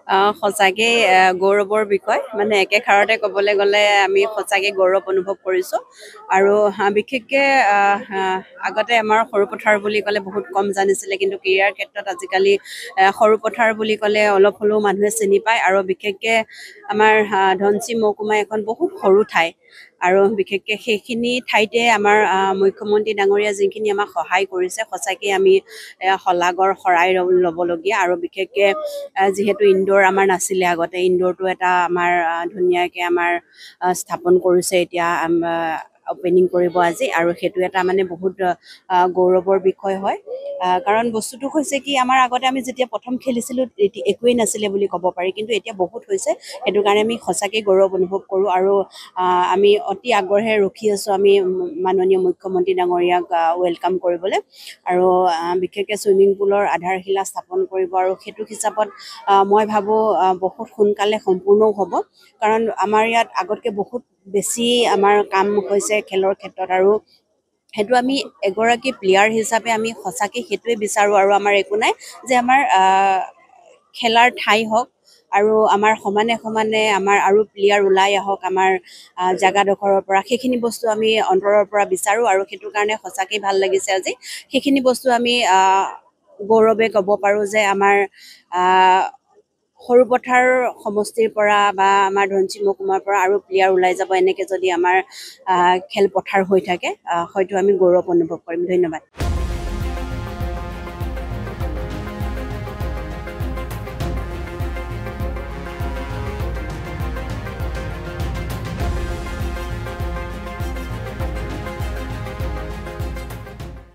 সঁচাকে গৌৰৱৰ বিষয় মানে একেষাৰতে ক'বলৈ গ'লে আমি সঁচাকে গৌৰৱ অনুভৱ কৰিছোঁ আৰু বিশেষকৈ আগতে আমাৰ সৰু পথাৰ বুলি ক'লে বহুত কম জানিছিলে কিন্তু ক্ৰীড়াৰ ক্ষেত্ৰত আজিকালি সৰু পথাৰ বুলি ক'লে অলপ হ'লেও মানুহে চিনি পায় আৰু বিশেষকৈ আমাৰ ধনশিৰি মহকুমা এখন বহুত সৰু ঠাই আৰু বিশেষকৈ সেইখিনি ঠাইতে আমাৰ মুখ্যমন্ত্ৰী ডাঙৰীয়া যিখিনি আমাক সহায় কৰিছে সঁচাকৈ আমি শলাগৰ শৰাই ল'বলগীয়া আৰু বিশেষকৈ যিহেতু ইনডোৰ আমাৰ নাছিলে আগতে ইনডোৰটো এটা আমাৰ ধুনীয়াকৈ আমাৰ স্থাপন কৰিছে এতিয়া অপেনিং কৰিব আজি আৰু সেইটো এটা মানে বহুত গৌৰৱৰ বিষয় হয় কাৰণ বস্তুটো হৈছে কি আমাৰ আগতে আমি যেতিয়া প্ৰথম খেলিছিলোঁ একোৱেই নাছিলে বুলি ক'ব পাৰি কিন্তু এতিয়া বহুত হৈছে সেইটো কাৰণে আমি সঁচাকৈ গৌৰৱ অনুভৱ কৰোঁ আৰু আমি অতি আগ্ৰহে ৰখি আছোঁ আমি মাননীয় মুখ্যমন্ত্ৰী ডাঙৰীয়াক ৱেলকাম কৰিবলৈ আৰু বিশেষকৈ ছুইমিং পুলৰ আধাৰশিলা স্থাপন কৰিব আৰু সেইটো হিচাপত মই ভাবোঁ বহুত সোনকালে সম্পূৰ্ণও হ'ব কাৰণ আমাৰ ইয়াত আগতকৈ বহুত বেছি আমাৰ কাম হৈছে খেলৰ ক্ষেত্ৰত আৰু সেইটো আমি এগৰাকী প্লেয়াৰ হিচাপে আমি সঁচাকৈ সেইটোৱে বিচাৰোঁ আৰু আমাৰ একো নাই যে আমাৰ খেলাৰ ঠাই হওক আৰু আমাৰ সমানে সমানে আমাৰ আৰু প্লেয়াৰ ওলাই আহক আমাৰ জেগাডোখৰৰ পৰা সেইখিনি বস্তু আমি অন্তৰৰ পৰা বিচাৰোঁ আৰু সেইটো কাৰণে সঁচাকৈ ভাল লাগিছে আজি সেইখিনি বস্তু আমি গৌৰৱে ক'ব পাৰোঁ যে আমাৰ সৰুপথাৰ সমষ্টিৰ পৰা বা আমাৰ ধনশিৰি মহকুমাৰ পৰা আৰু প্লেয়াৰ ওলাই যাব এনেকৈ যদি আমাৰ খেলপথাৰ হৈ থাকে হয়তো আমি গৌৰৱ অনুভৱ কৰিম ধন্যবাদ